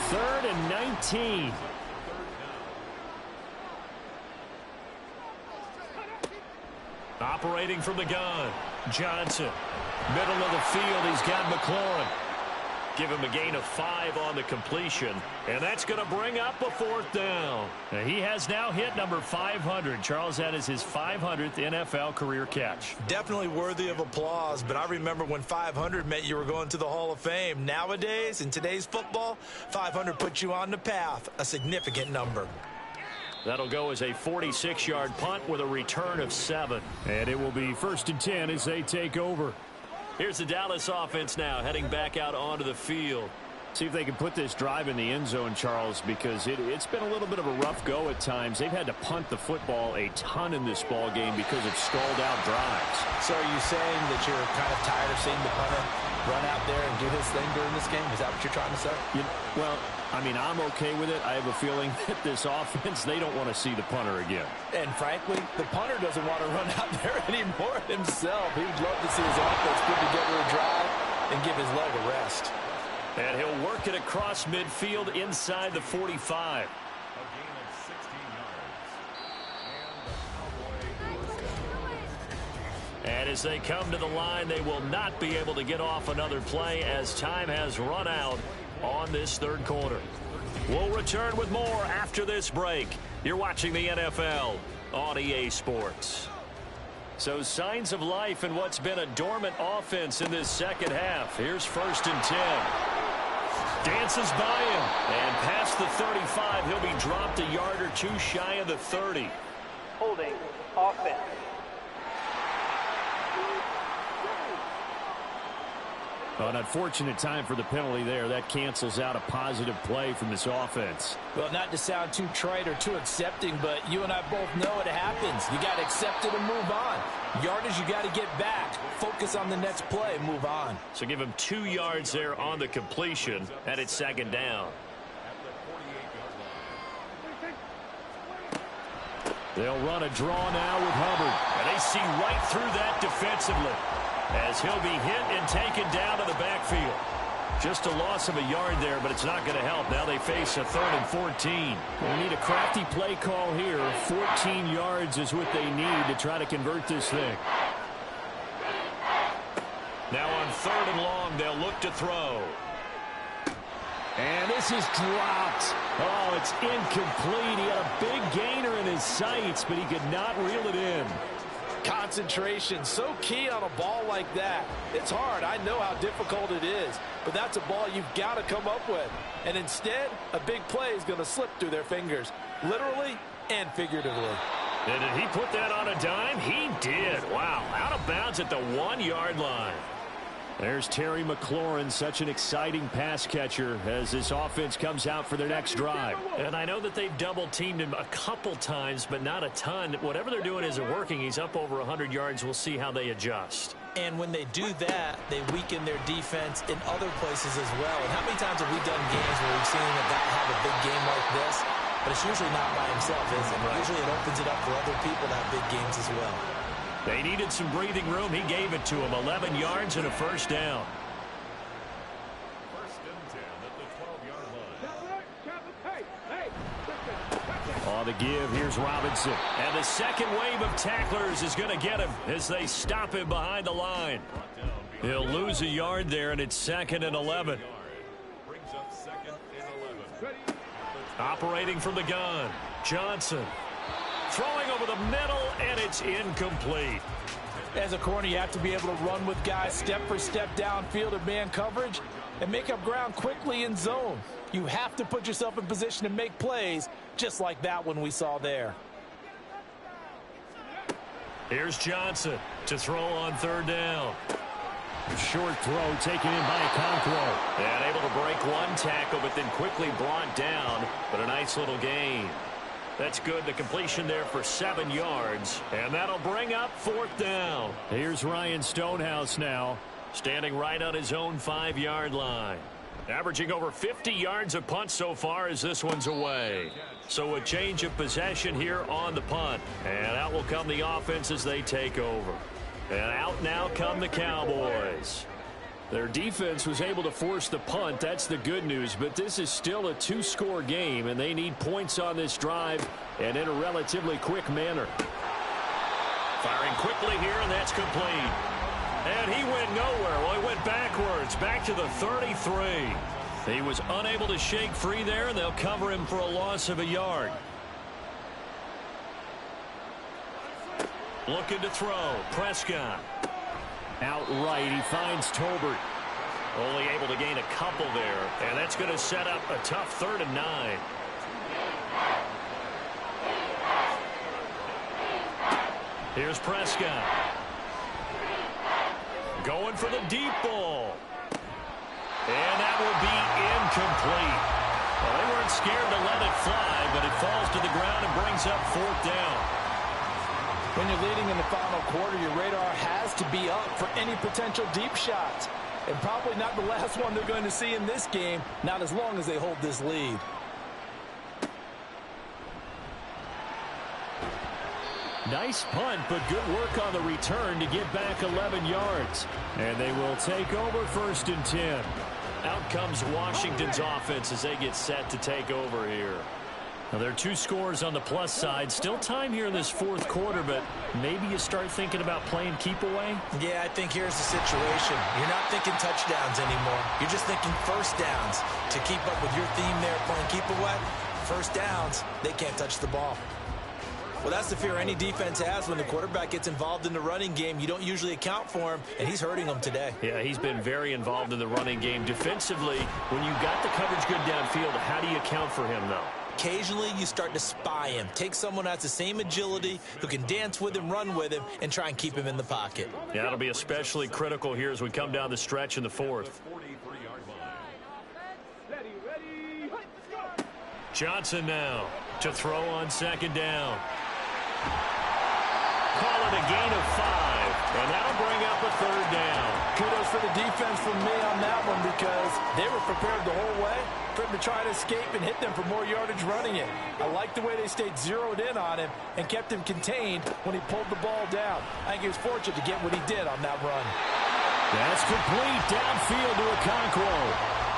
3rd and 19. Operating from the gun. Johnson. Middle of the field. He's got McLaurin. Give him a gain of 5 on the completion. And that's going to bring up a 4th down. And he has now hit number 500. Charles, that is his 500th NFL career catch. Definitely worthy of applause, but I remember when 500 meant you were going to the Hall of Fame. Nowadays, in today's football, 500 puts you on the path, a significant number. That'll go as a 46-yard punt with a return of 7. And it will be 1st and 10 as they take over. Here's the Dallas offense now heading back out onto the field. See if they can put this drive in the end zone, Charles, because it's been a little bit of a rough go at times. They've had to punt the football a ton in this ball game because of stalled out drives. So are you saying that you're kind of tired of seeing the punter run out there and do his thing during this game? Is that what you're trying to say? Well, I mean, I'm okay with it. I have a feeling that this offense, they don't want to see the punter again. And frankly, the punter doesn't want to run out there anymore himself. He would love to see his offense put together a drive and give his leg a rest. And he'll work it across midfield inside the 45. And as they come to the line, they will not be able to get off another play as time has run out on this 3rd quarter. We'll return with more after this break. You're watching the NFL on EA Sports. So signs of life in what's been a dormant offense in this 2nd half. Here's 1st and 10. Dances by him. And past the 35, he'll be dropped a yard or 2 shy of the 30. Holding offense. An unfortunate time for the penalty there. That cancels out a positive play from this offense. Well, not to sound too trite or too accepting, but you and I both know it happens. You got to accept it and move on. Yardage, you got to get back. Focus on the next play. Move on. So give him 2 yards there on the completion, and it's 2nd down. They'll run a draw now with Hubbard. And they see right through that defensively as he'll be hit and taken down to the backfield. Just a loss of a yard there, but it's not going to help. Now they face a 3rd and 14. They need a crafty play call here. 14 yards is what they need to try to convert this thing. Now on 3rd and long, they'll look to throw. And this is dropped. Oh, it's incomplete. He had a big gainer in his sights, but he could not reel it in. Concentration, so key on a ball like that. It's hard. I know how difficult it is, but that's a ball you've got to come up with. And instead, a big play is going to slip through their fingers, literally and figuratively. And did he put that on a dime? He did. Wow, out of bounds at the 1-yard line. There's Terry McLaurin, such an exciting pass catcher as this offense comes out for their next drive. And I know that they've double-teamed him a couple times, but not a ton. Whatever they're doing isn't working. He's up over 100 yards. We'll see how they adjust. And when they do that, they weaken their defense in other places as well. And how many times have we done games where we've seen a guy have a big game like this? But it's usually not by himself, is it? Right. Usually it opens it up for other people to have big games as well. They needed some breathing room. He gave it to him. 11 yards and a 1st down. 1st and 10 at the 12-yard line. On the give, here's Robinson. And the second wave of tacklers is going to get him as they stop him behind the line. He'll lose a yard there, and it's 2nd and 11. Brings up 2nd and 11. Operating from the gun, Johnson. Throwing over the middle, and it's incomplete. As a corner, you have to be able to run with guys step for step downfield of man coverage and make up ground quickly in zone. You have to put yourself in position to make plays just like that one we saw there. Here's Johnson to throw on 3rd down. Short throw taken in by Okonkwo. And able to break one tackle, but then quickly brought down. But a nice little gain. That's good. The completion there for 7 yards. And that'll bring up 4th down. Here's Ryan Stonehouse now. Standing right on his own 5-yard line. Averaging over 50 yards a punt so far as this one's away. So a change of possession here on the punt. And out will come the offense as they take over. And out now come the Cowboys. Their defense was able to force the punt. That's the good news. But this is still a 2-score game, and they need points on this drive and in a relatively quick manner. Firing quickly here, and that's complete. And he went nowhere. Well, he went backwards, back to the 33. He was unable to shake free there, and they'll cover him for a loss of a yard. Looking to throw. Prescott. Outright, he finds Tolbert. Only able to gain a couple there, and that's going to set up a tough 3rd and 9. Here's Prescott. Going for the deep ball. And that will be incomplete. Well, they weren't scared to let it fly, but it falls to the ground and brings up 4th down. When you're leading in the final quarter, your radar has to be up for any potential deep shots. And probably not the last one they're going to see in this game, not as long as they hold this lead. Nice punt, but good work on the return to get back 11 yards. And they will take over 1st and 10. Out comes Washington's offense as they get set to take over here. Now, there are 2 scores on the plus side. Still time here in this 4th quarter, but maybe you start thinking about playing keep away? Yeah, I think here's the situation. You're not thinking touchdowns anymore. You're just thinking 1st downs. To keep up with your theme there, playing keep away, 1st downs, they can't touch the ball. Well, that's the fear any defense has when the quarterback gets involved in the running game. You don't usually account for him, and he's hurting them today. Yeah, he's been very involved in the running game. Defensively, when you got the coverage good downfield, how do you account for him, though? occasionally you start to spy him. Take someone who has the same agility, who can dance with him, run with him, and try and keep him in the pocket. Yeah, that'll be especially critical here as we come down the stretch in the fourth. Johnson now to throw on second down. Call it a gain of 5, and that'll bring up a third down. Kudos for the defense from me on that one because they were prepared the whole way for him to try to escape and hit them for more yardage running it. I like the way they stayed zeroed in on him and kept him contained when he pulled the ball down. I think he was fortunate to get what he did on that run. That's complete downfield to Okonkwo.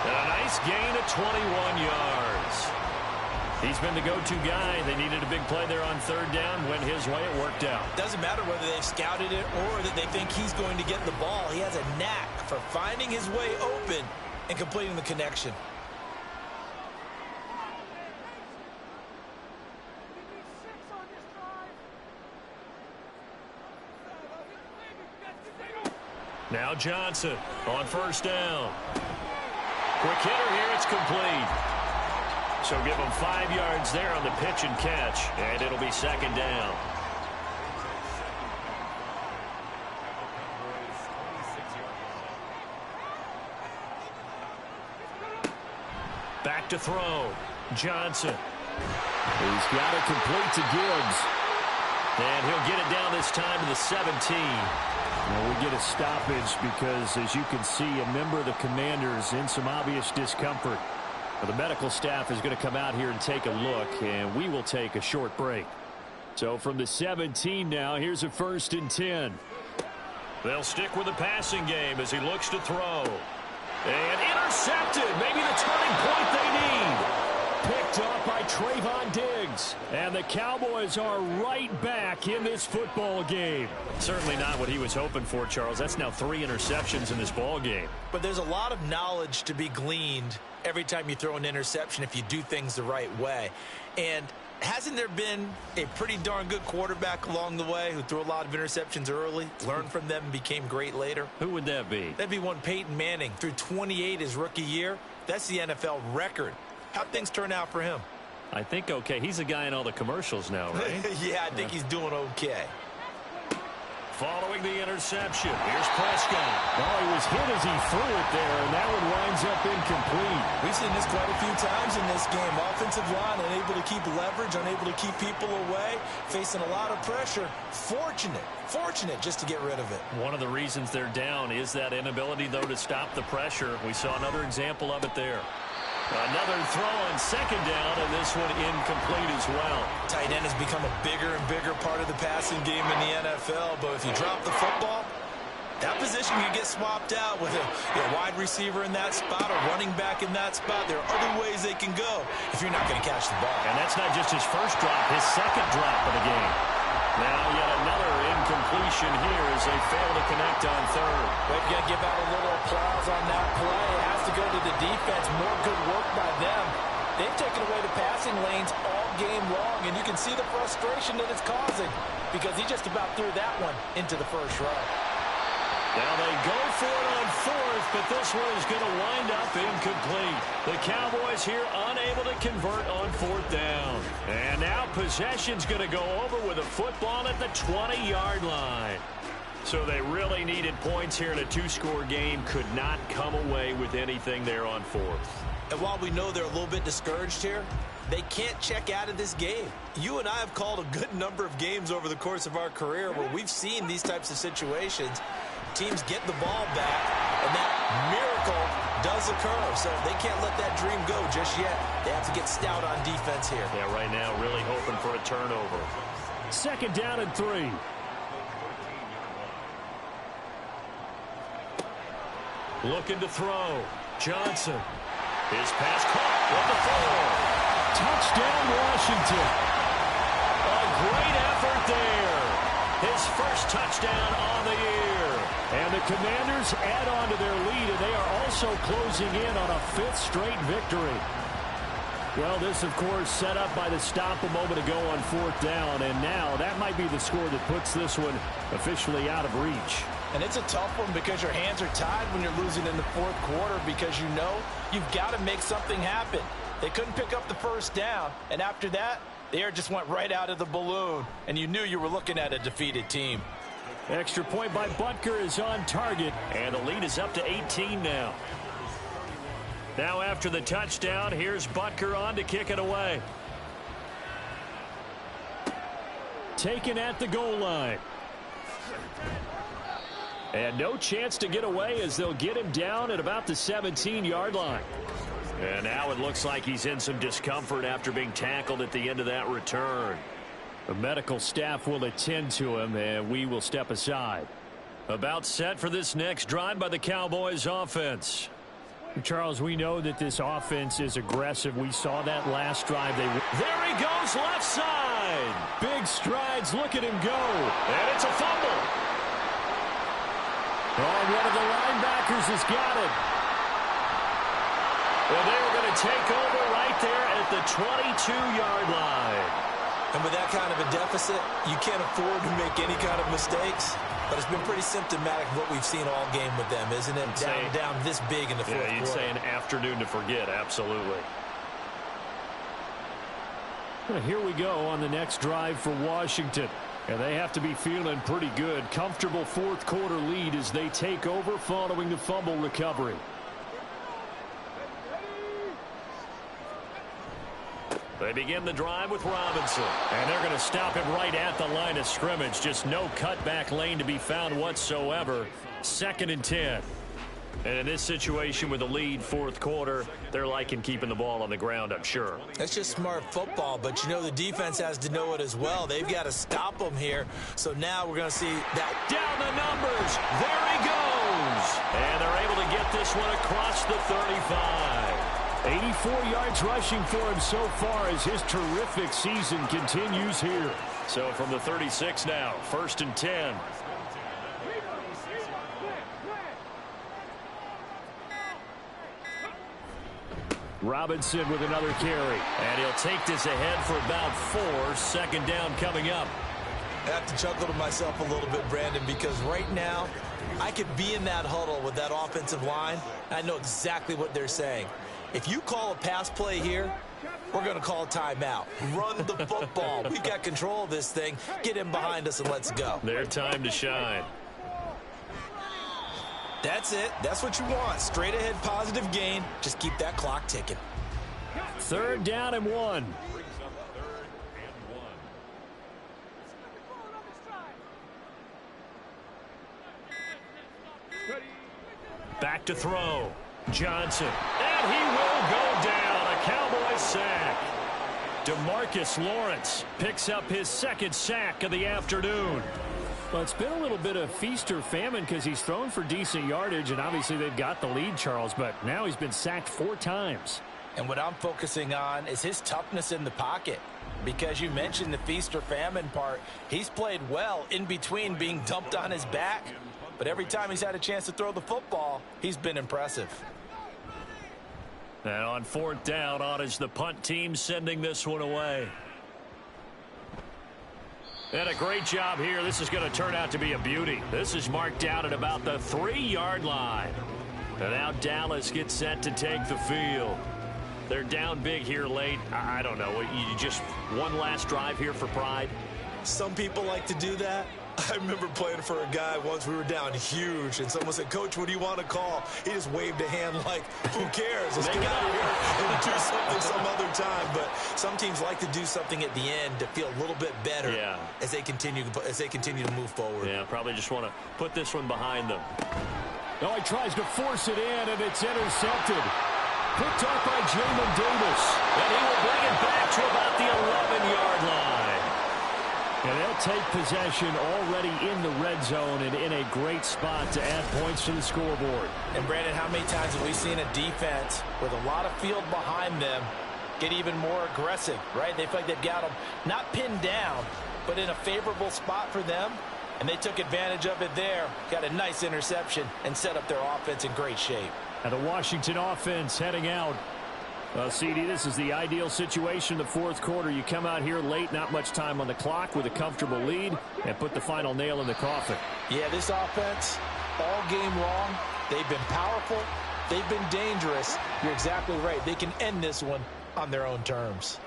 And a nice gain of 21 yards. He's been the go-to guy. They needed a big play there on third down. Went his way. It worked out. Doesn't matter whether they've scouted it or that they think he's going to get the ball. He has a knack for finding his way open and completing the connection. Now Johnson on first down. Quick hitter here. It's complete. So give him 5 yards there on the pitch and catch, and it'll be second down. Back to throw. Johnson. He's got it complete to Gibbs. And he'll get it down this time to the 17. Well, we get a stoppage because, as you can see, a member of the Commanders in some obvious discomfort. Well, the medical staff is going to come out here and take a look, and we will take a short break. So from the 17 now, here's a 1st and 10. They'll stick with the passing game as he looks to throw. And intercepted. Maybe the turning point they need. Picked up by Trayvon Diggs. And the Cowboys are right back in this football game. Certainly not what he was hoping for, Charles. That's now 3 interceptions in this ball game. But there's a lot of knowledge to be gleaned every time you throw an interception if you do things the right way. And hasn't there been a pretty darn good quarterback along the way who threw a lot of interceptions early, learned from them, and became great later? Who would that be? That'd be one Peyton Manning. Threw 28 his rookie year. That's the NFL record. How'd things turn out for him? I think okay. He's a guy in all the commercials now, right? Yeah, I think he's doing okay. Following the interception, here's Prescott. Oh, he was hit as he threw it there, and that one winds up incomplete. We've seen this quite a few times in this game. Offensive line unable to keep leverage, unable to keep people away, facing a lot of pressure. Fortunate just to get rid of it. One of the reasons they're down is that inability, though, to stop the pressure. We saw another example of it there. Another throw on second down, and this one incomplete as well. Tight end has become a bigger and bigger part of the passing game in the NFL, but if you drop the football, that position can get swapped out with a wide receiver in that spot, a running back in that spot. There are other ways they can go if you're not going to catch the ball. And that's not just his first drop, his second drop of the game. Now yet another incompletion here as they fail to connect on third. We've got to give out a little applause on that play. It has to go to the defense. More good work by them. They've taken away the passing lanes all game long, and you can see the frustration that it's causing because he just about threw that one into the first row. Now they go for it on fourth, but this one is going to wind up incomplete. The Cowboys here unable to convert on fourth down. And now possession's going to go over with a football at the 20-yard line. So they really needed points here in a 2-score game. Could not come away with anything there on fourth. And while we know they're a little bit discouraged here, they can't check out of this game. You and I have called a good number of games over the course of our career where we've seen these types of situations. Teams get the ball back, and that miracle does occur. So they can't let that dream go just yet. They have to get stout on defense here. Yeah, right now really hoping for a turnover. Second down and 3. Looking to throw. Johnson. His pass caught with the throw. Touchdown, Washington. A great effort there. His first touchdown on the year. And the Commanders add on to their lead, and they are also closing in on a 5th straight victory. Well, this, of course, set up by the stop a moment ago on fourth down, and now that might be the score that puts this one officially out of reach. And it's a tough one because your hands are tied when you're losing in the fourth quarter because you know you've got to make something happen. They couldn't pick up the first down, and after that, the air just went right out of the balloon, and you knew you were looking at a defeated team. Extra point by Butker is on target, and the lead is up to 18 now. Now after the touchdown, here's Butker on to kick it away. Taken at the goal line. And no chance to get away as they'll get him down at about the 17-yard line. And now it looks like he's in some discomfort after being tackled at the end of that return. The medical staff will attend to him, and we will step aside. About set for this next drive by the Cowboys offense. Charles, we know that this offense is aggressive. We saw that last drive. There he goes, left side. Big strides. Look at him go. And it's a fumble. Oh, one of the linebackers has got it. Well, they are going to take over right there at the 22-yard line. And with that kind of a deficit, you can't afford to make any kind of mistakes. But it's been pretty symptomatic of what we've seen all game with them, isn't it? Down this big in the fourth quarter. You'd say an afternoon to forget, absolutely. Well, here we go on the next drive for Washington. And they have to be feeling pretty good. Comfortable fourth quarter lead as they take over following the fumble recovery. They begin the drive with Robinson. And they're going to stop him right at the line of scrimmage. Just no cutback lane to be found whatsoever. 2nd and 10. And in this situation with the lead fourth quarter, they're liking keeping the ball on the ground, I'm sure. That's just smart football, but you know the defense has to know it as well. They've got to stop them here. So now we're going to see that. Down the numbers. There he goes. And they're able to get this one across the 35. 84 yards rushing for him so far as his terrific season continues here. So from the 36 now, 1st and 10. Robinson with another carry. And he'll take this ahead for about 4. 2nd down coming up. I have to chuckle to myself a little bit, Brandon, because right now I could be in that huddle with that offensive line. I know exactly what they're saying. If you call a pass play here, we're going to call a timeout. Run the football. We've got control of this thing. Get him behind us and let's go. Their time to shine. That's it. That's what you want. Straight ahead positive gain. Just keep that clock ticking. 3rd down and 1. Back to throw. Johnson. And he will go down. A Cowboys sack. DeMarcus Lawrence picks up his 2nd sack of the afternoon. Well, it's been a little bit of feast or famine because he's thrown for decent yardage, and obviously they've got the lead, Charles, but now he's been sacked 4 times. And what I'm focusing on is his toughness in the pocket. Because you mentioned the feast or famine part, he's played well in between being dumped on his back. But every time he's had a chance to throw the football, he's been impressive. And on 4th down, on is the punt team sending this one away. And a great job here. This is going to turn out to be a beauty. This is marked out at about the 3-yard line. And now Dallas gets set to take the field. They're down big here late. I don't know. You just one last drive here for pride? Some people like to do that. I remember playing for a guy once. We were down huge, and someone said, "Coach, what do you want to call?" He just waved a hand like, "Who cares? Let's get out of here and do something some other time." But some teams like to do something at the end to feel a little bit better as they continue to move forward. Yeah, probably just want to put this one behind them. No, he tries to force it in, and it's intercepted. Picked up by Jamin Davis. And he will bring it back to about the 11-yard line. And they'll take possession already in the red zone and in a great spot to add points to the scoreboard. And, Brandon, how many times have we seen a defense with a lot of field behind them get even more aggressive, right? They feel like they've got them not pinned down, but in a favorable spot for them. And they took advantage of it there. Got a nice interception and set up their offense in great shape. And the Washington offense heading out. CD, this is the ideal situation in the fourth quarter. You come out here late, not much time on the clock with a comfortable lead, and put the final nail in the coffin. Yeah, this offense, all game long, they've been powerful. They've been dangerous. You're exactly right. They can end this one on their own terms.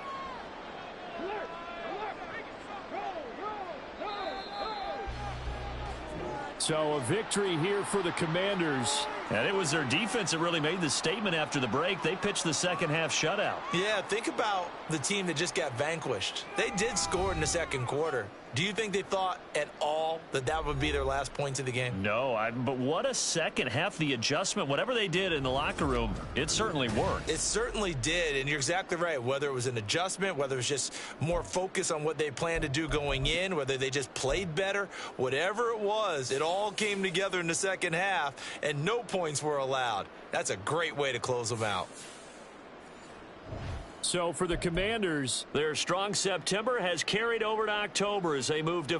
So a victory here for the Commanders. And it was their defense that really made the statement after the break. They pitched the second half shutout. Yeah, think about the team that just got vanquished. They did score in the second quarter. Do you think they thought at all that that would be their last points of the game? No, but what a second half. The adjustment, whatever they did in the locker room, it certainly worked. It certainly did, and you're exactly right. Whether it was an adjustment, whether it was just more focus on what they planned to do going in, whether they just played better, whatever it was, it all came together in the second half, and no points were allowed. That's a great way to close them out. So for the Commanders, their strong September has carried over to October as they move to